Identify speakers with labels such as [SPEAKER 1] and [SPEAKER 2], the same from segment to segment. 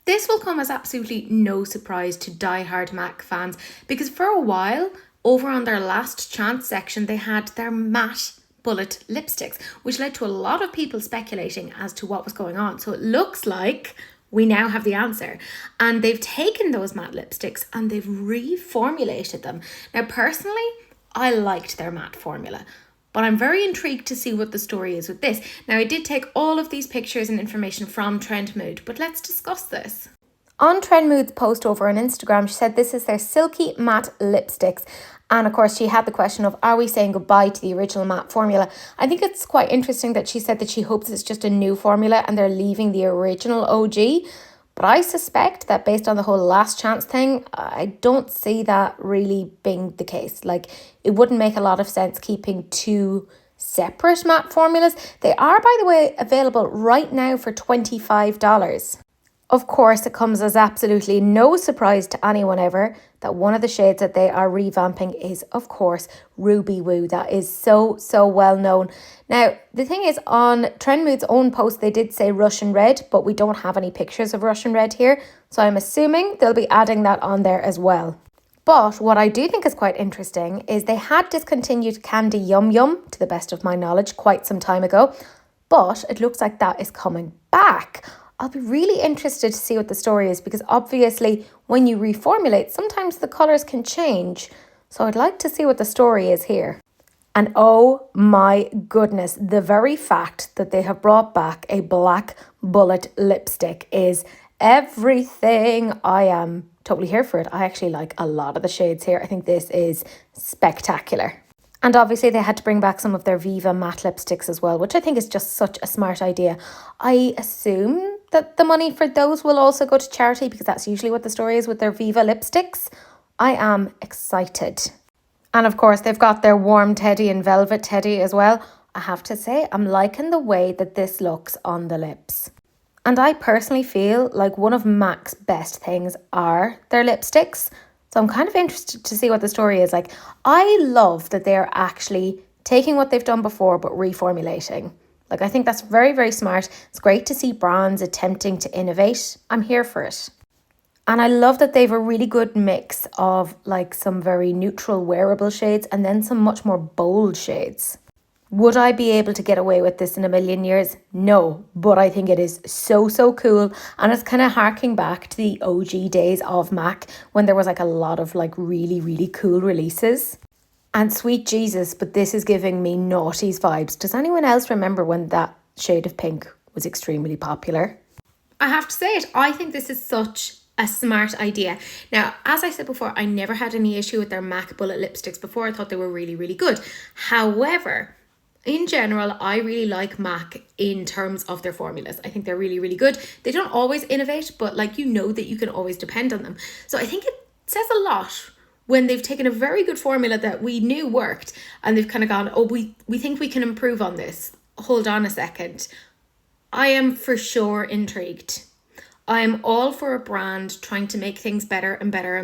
[SPEAKER 1] This will come as absolutely no surprise to die-hard MAC fans because for a while, over on their last chance section, they had their matte bullet lipsticks, which led to a lot of people speculating as to what was going on. So it looks like we now have the answer. And they've taken those matte lipsticks and they've reformulated them. Now, personally, I liked their matte formula, but I'm very intrigued to see what the story is with this. Now, I did take all of these pictures and information from TrendMood, but let's discuss this. On TrendMood's post over on Instagram, she said this is their Silky Matte lipsticks. And of course, she had the question of, are we saying goodbye to the original matte formula? I think it's quite interesting that she said that she hopes it's just a new formula and they're leaving the original OG. But I suspect that based on the whole last chance thing, I don't see that really being the case. Like, it wouldn't make a lot of sense keeping two separate matte formulas. They are, by the way, available right now for $25. Of course, it comes as absolutely no surprise to anyone ever that one of the shades that they are revamping is, of course, Ruby Woo. That is so well known. Now, the thing is, on TrendMood's own post, they did say Russian Red, but we don't have any pictures of Russian Red here. So I'm assuming they'll be adding that on there as well. But what I do think is quite interesting is they had discontinued Candy Yum Yum, to the best of my knowledge, quite some time ago. But it looks like that is coming back. I'll be really interested to see what the story is because obviously when you reformulate, sometimes the colours can change. So I'd like to see what the story is here. And oh my goodness, the very fact that they have brought back a black bullet lipstick is everything. I am totally here for it. I actually like a lot of the shades here. I think this is spectacular. And obviously they had to bring back some of their Viva matte lipsticks as well, which I think is just such a smart idea. I assume that the money for those will also go to charity because that's usually what the story is with their Viva lipsticks. I am excited. And of course, they've got their warm teddy and velvet teddy as well. I have to say, I'm liking the way that this looks on the lips. And I personally feel like one of MAC's best things are their lipsticks. So I'm kind of interested to see what the story is. Like, I love that they're actually taking what they've done before, but reformulating. Like, I think that's very smart. It's great to see brands attempting to innovate. I'm here for it. And I love that they've a really good mix of like some very neutral wearable shades and then some much more bold shades. Would I be able to get away with this in a million years? No, but I think it is so cool. And it's kind of harking back to the OG days of MAC when there was like a lot of like really cool releases. And sweet Jesus, but this is giving me noughties vibes. Does anyone else remember when that shade of pink was extremely popular? I have to say it, I think this is such a smart idea. Now, as I said before, I never had any issue with their MAC bullet lipsticks before. I thought they were really good. However, in general, I really like MAC in terms of their formulas. I think they're really good. They don't always innovate, but like, you know that you can always depend on them. So I think it says a lot when they've taken a very good formula that we knew worked and they've kind of gone, oh, we think we can improve on this. Hold on a second. I am for sure intrigued. I am all for a brand trying to make things better and better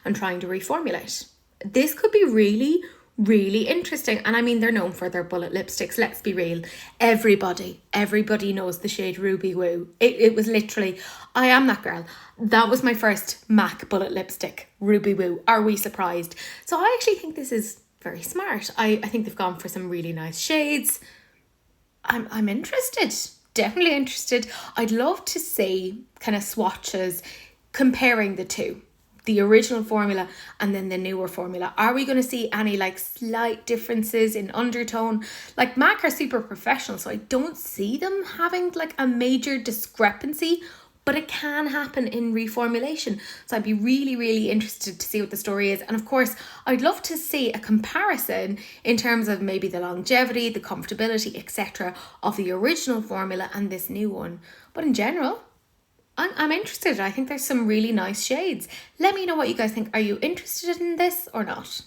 [SPEAKER 1] and trying to reformulate. This could be really interesting. And I mean, they're known for their bullet lipsticks. Let's be real. Everybody knows the shade Ruby Woo. It was literally, I am that girl. That was my first MAC bullet lipstick, Ruby Woo. Are we surprised? So I actually think this is very smart. I think they've gone for some really nice shades. I'm interested. Definitely interested. I'd love to see kind of swatches comparing the two. The original formula and then the newer formula. Are we going to see any like slight differences in undertone? Like, MAC are super professional, so I don't see them having like a major discrepancy, but it can happen in reformulation. So I'd be really interested to see what the story is. And of course, I'd love to see a comparison in terms of maybe the longevity, the comfortability, etc. of the original formula and this new one. But in general, I'm interested. I think there's some really nice shades. Let me know what you guys think. Are you interested in this or not?